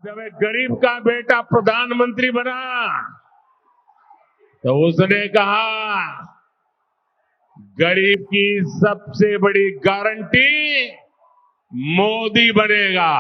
जब एक गरीब का बेटा प्रधानमंत्री बना तो उसने कहा गरीब की सबसे बड़ी गारंटी मोदी बनेगा।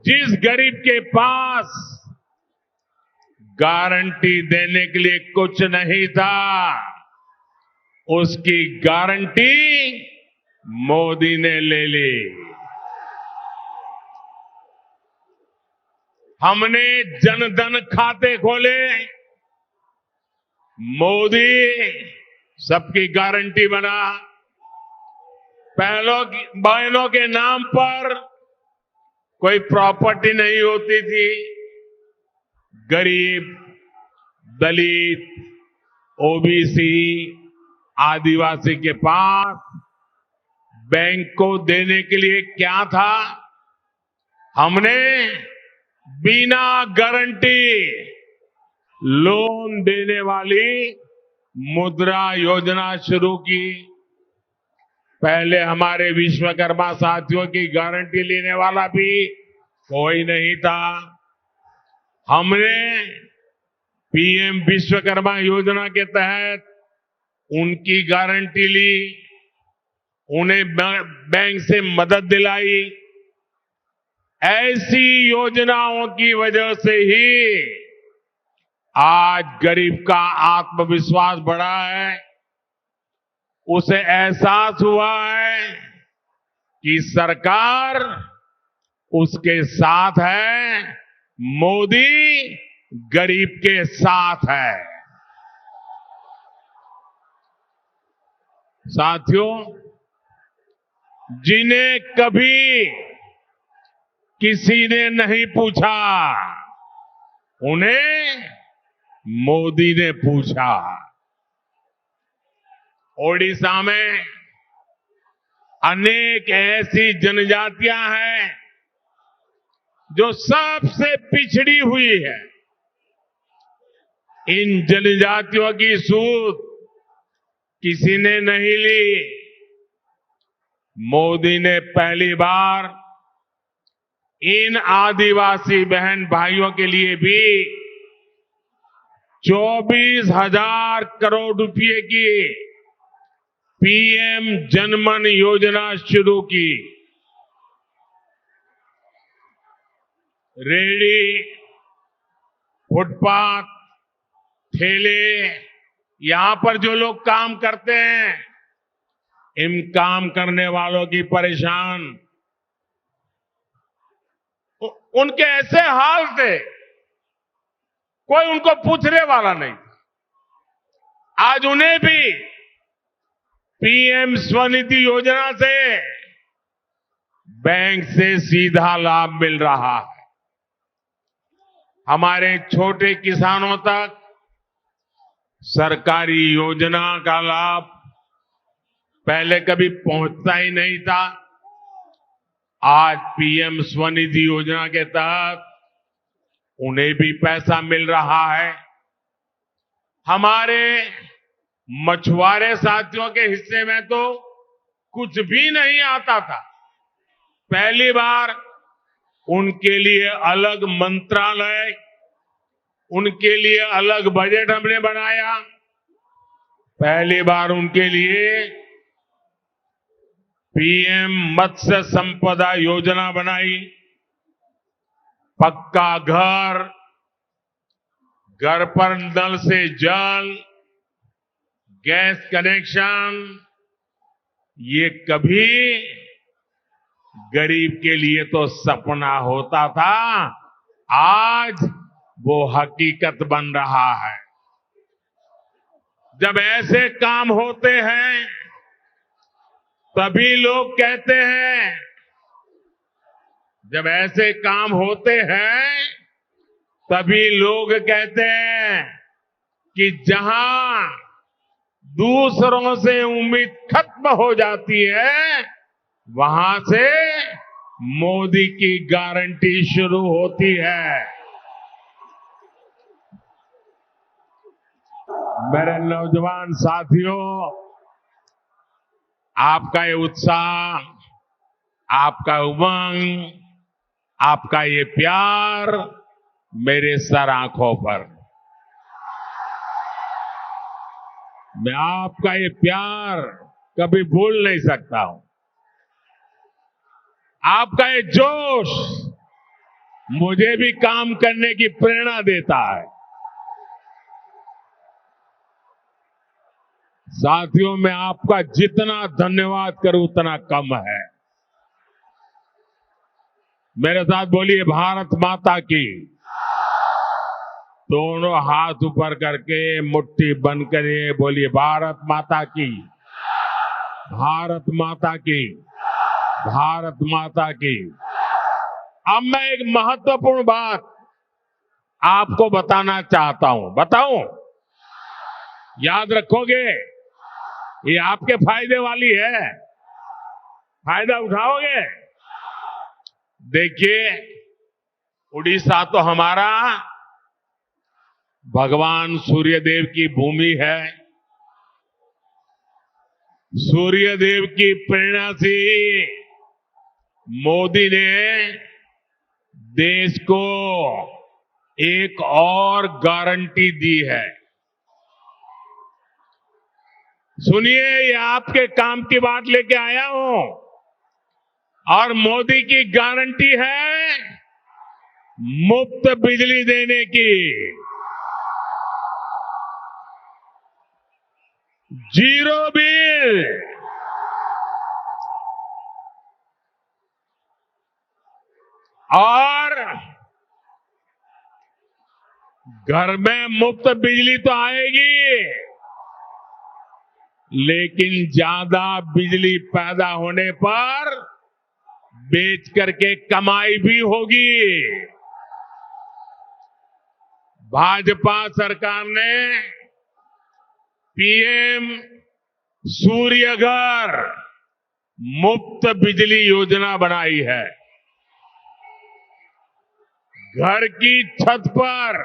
जिस गरीब के पास गारंटी देने के लिए कुछ नहीं था, उसकी गारंटी मोदी ने ले ली। हमने जनधन खाते खोले, मोदी सबकी गारंटी बना। बहनों के नाम पर कोई प्रॉपर्टी नहीं होती थी। गरीब, दलित, ओबीसी, आदिवासी के पास बैंक को देने के लिए क्या था? हमने बिना गारंटी लोन देने वाली मुद्रा योजना शुरू की। पहले हमारे विश्वकर्मा साथियों की गारंटी लेने वाला भी कोई नहीं था। हमने पीएम विश्वकर्मा योजना के तहत उनकी गारंटी ली, उन्हें बैंक से मदद दिलाई। ऐसी योजनाओं की वजह से ही आज गरीब का आत्मविश्वास बढ़ा है। उसे एहसास हुआ है कि सरकार उसके साथ है, मोदी गरीब के साथ है। साथियों, जिन्हें कभी किसी ने नहीं पूछा, उन्हें मोदी ने पूछा। ओडिशा में अनेक ऐसी जनजातियां हैं जो सबसे पिछड़ी हुई है। इन जनजातियों की सूध किसी ने नहीं ली। मोदी ने पहली बार इन आदिवासी बहन भाइयों के लिए भी 24,000 करोड़ रुपए की पीएम जनमन योजना शुरू की। रेहड़ी, फुटपाथ, ठेले, यहां पर जो लोग काम करते हैं, इन काम करने वालों की परेशान उनके ऐसे हाल थे, कोई उनको पूछने वाला नहीं। आज उन्हें भी पीएम स्वनिधि योजना से बैंक से सीधा लाभ मिल रहा है। हमारे छोटे किसानों तक सरकारी योजना का लाभ पहले कभी पहुंचता ही नहीं था। आज पीएम स्वनिधि योजना के तहत उन्हें भी पैसा मिल रहा है। हमारे मछुआरे साथियों के हिस्से में तो कुछ भी नहीं आता था। पहली बार उनके लिए अलग मंत्रालय, उनके लिए अलग बजट हमने बनाया। पहली बार उनके लिए पीएम मत्स्य संपदा योजना बनाई। पक्का घर, घर पर नल से जल, गैस कनेक्शन, ये कभी गरीब के लिए तो सपना होता था, आज वो हकीकत बन रहा है। जब ऐसे काम होते हैं तभी लोग कहते हैं, जब ऐसे काम होते हैं तभी लोग कहते हैं कि जहां दूसरों से उम्मीद खत्म हो जाती है, वहां से मोदी की गारंटी शुरू होती है। मेरे नौजवान साथियों, आपका ये उत्साह, आपका उमंग, आपका ये प्यार मेरे सर आंखों पर। मैं आपका ये प्यार कभी भूल नहीं सकता हूं। आपका ये जोश मुझे भी काम करने की प्रेरणा देता है। साथियों, मैं आपका जितना धन्यवाद करूं उतना कम है। मेरे साथ बोलिए भारत माता की। दोनों हाथ ऊपर करके मुट्ठी बंद करिए, बोलिए भारत माता की, भारत माता की, भारत माता की। अब मैं एक महत्वपूर्ण बात आपको बताना चाहता हूं। बताऊं? याद रखोगे? ये आपके फायदे वाली है। फायदा उठाओगे? देखिए, उड़ीसा तो हमारा भगवान सूर्यदेव की भूमि है। सूर्यदेव की प्रेरणा से मोदी ने देश को एक और गारंटी दी है। सुनिए, ये आपके काम की बात लेके आया हूं और मोदी की गारंटी है मुफ्त बिजली देने की, जीरो बिल। और घर में मुफ्त बिजली तो आएगी, लेकिन ज्यादा बिजली पैदा होने पर बेच करके कमाई भी होगी। भाजपा सरकार ने पीएम सूर्य घर मुफ्त बिजली योजना बनाई है। घर की छत पर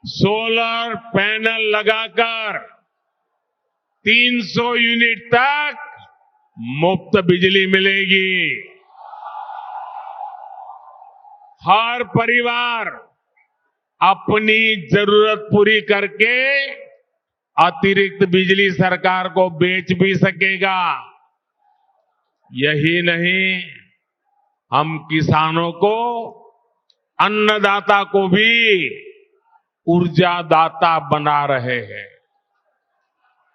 सोलर पैनल लगाकर 300 यूनिट तक मुफ्त बिजली मिलेगी। हर परिवार अपनी जरूरत पूरी करके अतिरिक्त बिजली सरकार को बेच भी सकेगा। यही नहीं, हम किसानों को, अन्नदाता को भी ऊर्जादाता बना रहे हैं।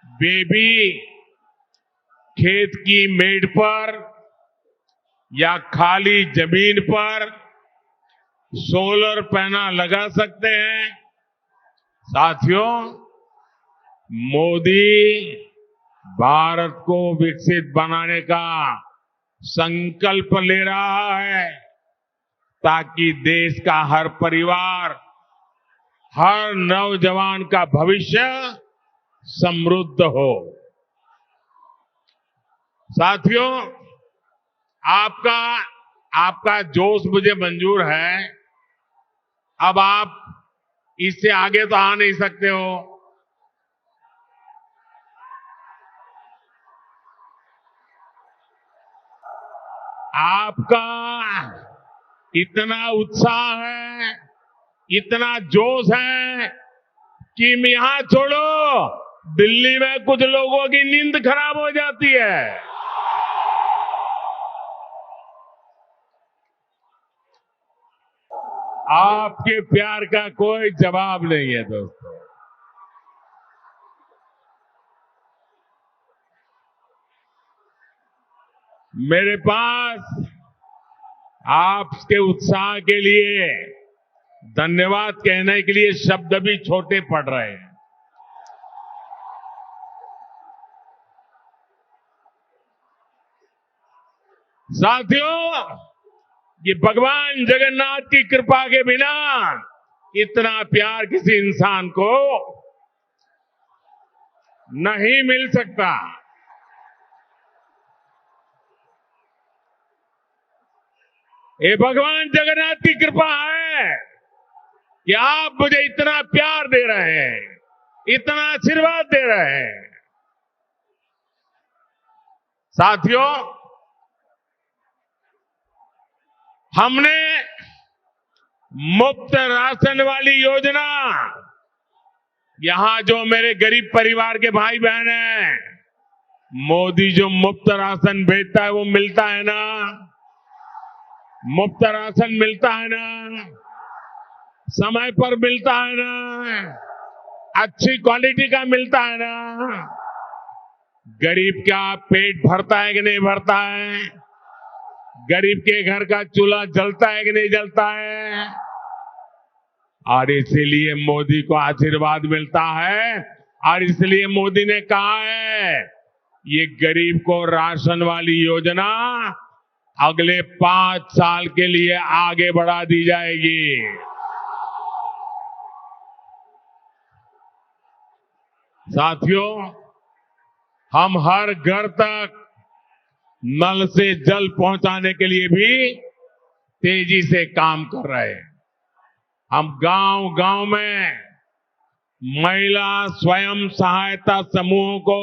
वे भी खेत की मेड़ पर या खाली जमीन पर सोलर पैनल लगा सकते हैं। साथियों, मोदी भारत को विकसित बनाने का संकल्प ले रहा है ताकि देश का हर परिवार, हर नौजवान का भविष्य समृद्ध हो। साथियों, आपका जोश मुझे मंजूर है। अब आप इससे आगे तो आ नहीं सकते हो। आपका इतना उत्साह है, इतना जोश है कि यहां छोड़ो, दिल्ली में कुछ लोगों की नींद खराब हो जाती है। आपके प्यार का कोई जवाब नहीं है दोस्तों। मेरे पास आपके उत्साह के लिए धन्यवाद कहने के लिए शब्द भी छोटे पड़ रहे हैं। साथियों, ये भगवान जगन्नाथ की कृपा के बिना इतना प्यार किसी इंसान को नहीं मिल सकता। ये भगवान जगन्नाथ की कृपा है कि आप मुझे इतना प्यार दे रहे हैं, इतना आशीर्वाद दे रहे हैं। साथियों, हमने मुफ्त राशन वाली योजना, यहां जो मेरे गरीब परिवार के भाई बहन हैं, मोदी जो मुफ्त राशन भेजता है वो मिलता है ना? मुफ्त राशन मिलता है ना? समय पर मिलता है ना? अच्छी क्वालिटी का मिलता है ना? गरीब का पेट भरता है कि नहीं भरता है? गरीब के घर का चूल्हा जलता है कि नहीं जलता है? और इसीलिए मोदी को आशीर्वाद मिलता है, और इसलिए मोदी ने कहा है ये गरीब को राशन वाली योजना अगले 5 साल के लिए आगे बढ़ा दी जाएगी। साथियों, हम हर घर तक नल से जल पहुंचाने के लिए भी तेजी से काम कर रहे हैं। हम गांव गांव में महिला स्वयं सहायता समूहों को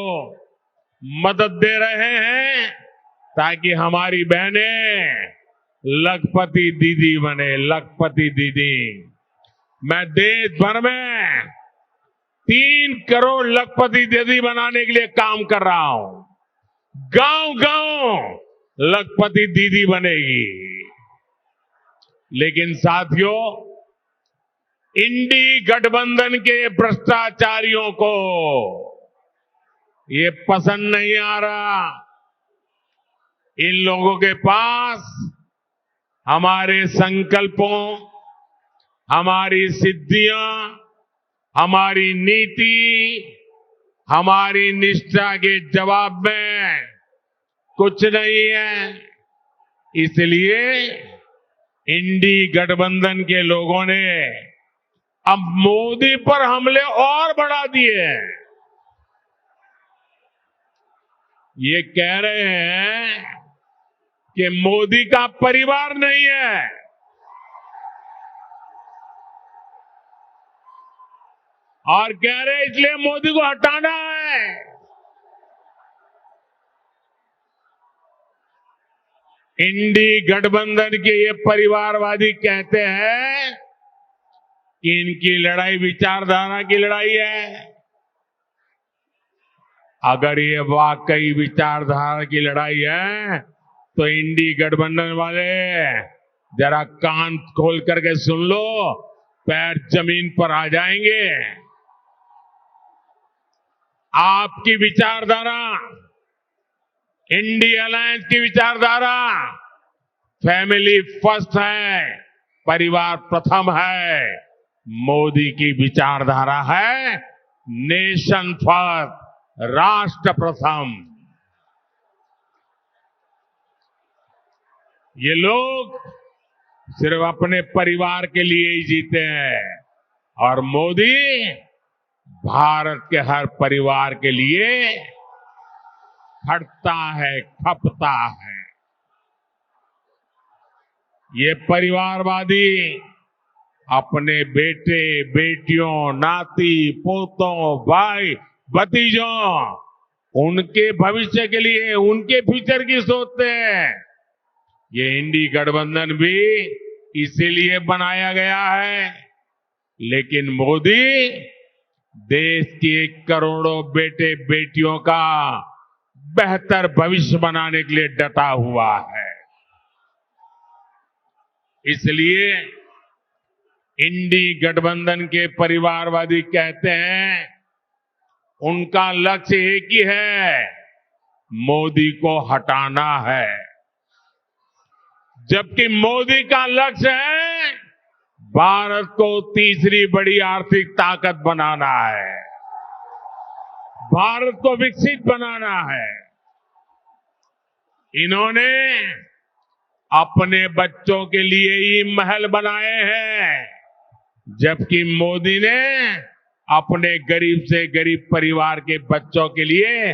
मदद दे रहे हैं ताकि हमारी बहनें लखपति दीदी बने, लखपति दीदी। मैं देश भर में 3 करोड़ लखपति दीदी बनाने के लिए काम कर रहा हूं। गांव गांव लखपति दीदी बनेगी। लेकिन साथियों, इंडी गठबंधन के भ्रष्टाचारियों को ये पसंद नहीं आ रहा। इन लोगों के पास हमारे संकल्पों, हमारी सिद्धियां, हमारी नीति, हमारी निष्ठा के जवाब में कुछ नहीं है। इसलिए इंडी गठबंधन के लोगों ने अब मोदी पर हमले और बढ़ा दिए हैं। ये कह रहे हैं कि मोदी का परिवार नहीं है, और कह रहे हैं इसलिए मोदी को हटाना है। इंडी गठबंधन के ये परिवारवादी कहते हैं कि इनकी लड़ाई विचारधारा की लड़ाई है। अगर ये वाकई विचारधारा की लड़ाई है तो इंडी गठबंधन वाले जरा कान खोल करके सुन लो, पैर जमीन पर आ जाएंगे। आपकी विचारधारा, इंडी अलायंस की विचारधारा फैमिली फर्स्ट है, परिवार प्रथम है। मोदी की विचारधारा है नेशन फर्स्ट, राष्ट्र प्रथम। ये लोग सिर्फ अपने परिवार के लिए ही जीते हैं, और मोदी भारत के हर परिवार के लिए खटता है, खपता है। ये परिवारवादी अपने बेटे बेटियों, नाती पोतों, भाई भतीजों, उनके भविष्य के लिए, उनके फ्यूचर की सोचते हैं। ये इंडी गठबंधन भी इसीलिए बनाया गया है। लेकिन मोदी देश के करोड़ों बेटे बेटियों का बेहतर भविष्य बनाने के लिए डटा हुआ है। इसलिए इंडी गठबंधन के परिवारवादी कहते हैं उनका लक्ष्य एक ही है, मोदी को हटाना है। जबकि मोदी का लक्ष्य है भारत को तीसरी बड़ी आर्थिक ताकत बनाना है, भारत को विकसित बनाना है। इन्होंने अपने बच्चों के लिए ही महल बनाए हैं, जबकि मोदी ने अपने गरीब से गरीब परिवार के बच्चों के लिए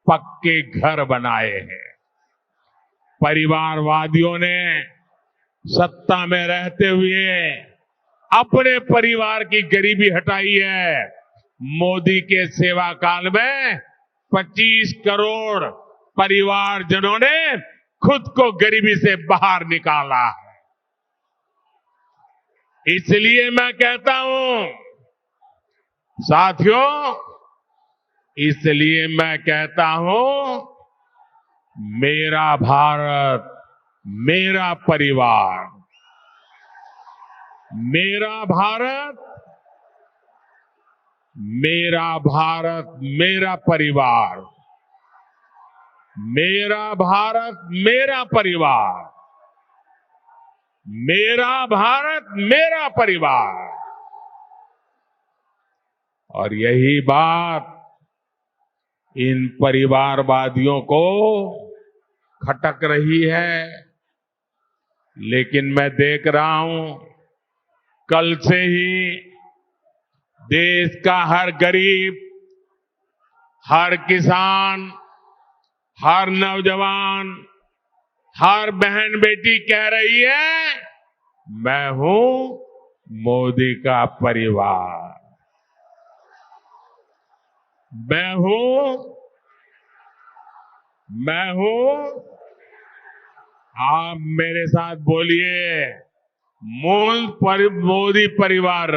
पक्के घर बनाए हैं। परिवारवादियों ने सत्ता में रहते हुए अपने परिवार की गरीबी हटाई है। मोदी के सेवा काल में 25 करोड़ परिवारजनों ने खुद को गरीबी से बाहर निकाला है। इसलिए मैं कहता हूं साथियों, इसलिए मैं कहता हूं मेरा भारत, मेरा परिवार। मेरा भारत, मेरा भारत, मेरा परिवार। मेरा भारत, मेरा परिवार। मेरा भारत, मेरा परिवार। और यही बात इन परिवारवादियों को खटक रही है। लेकिन मैं देख रहा हूं कल से ही देश का हर गरीब, हर किसान, हर नौजवान, हर बहन बेटी कह रही है मैं हूं मोदी का परिवार। मैं हूं। आप मेरे साथ बोलिए मोदी परिवार।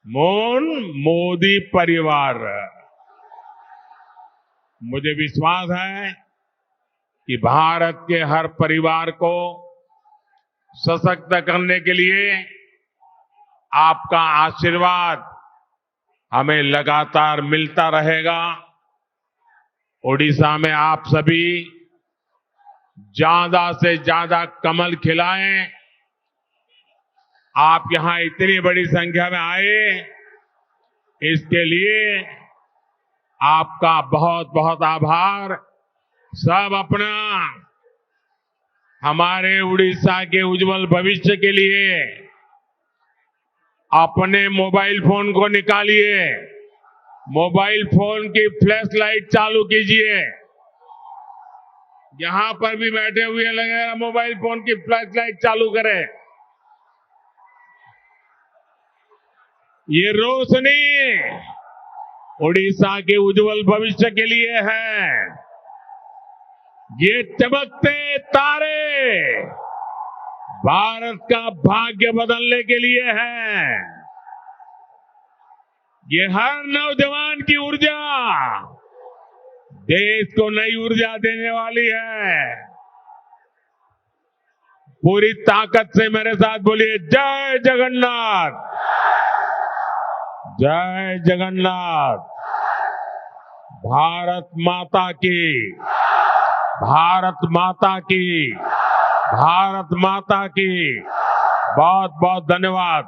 मोदी परिवार। मुझे विश्वास है कि भारत के हर परिवार को सशक्त करने के लिए आपका आशीर्वाद हमें लगातार मिलता रहेगा। ओडिशा में आप सभी ज्यादा से ज्यादा कमल खिलाएं। आप यहां इतनी बड़ी संख्या में आए, इसके लिए आपका बहुत बहुत आभार। सब अपना हमारे उड़ीसा के उज्जवल भविष्य के लिए अपने मोबाइल फोन को निकालिए, मोबाइल फोन की फ्लैश लाइट चालू कीजिए। यहां पर भी बैठे हुए लगे मोबाइल फोन की फ्लैश लाइट चालू करें। ये रोशनी उड़ीसा के उज्जवल भविष्य के लिए है। ये चमकते तारे भारत का भाग्य बदलने के लिए है। ये हर नौजवान की ऊर्जा देश को नई ऊर्जा देने वाली है। पूरी ताकत से मेरे साथ बोलिए जय जगन्नाथ, जय जगन्नाथ। भारत माता की, भारत माता की, भारत माता की। बहुत बहुत धन्यवाद।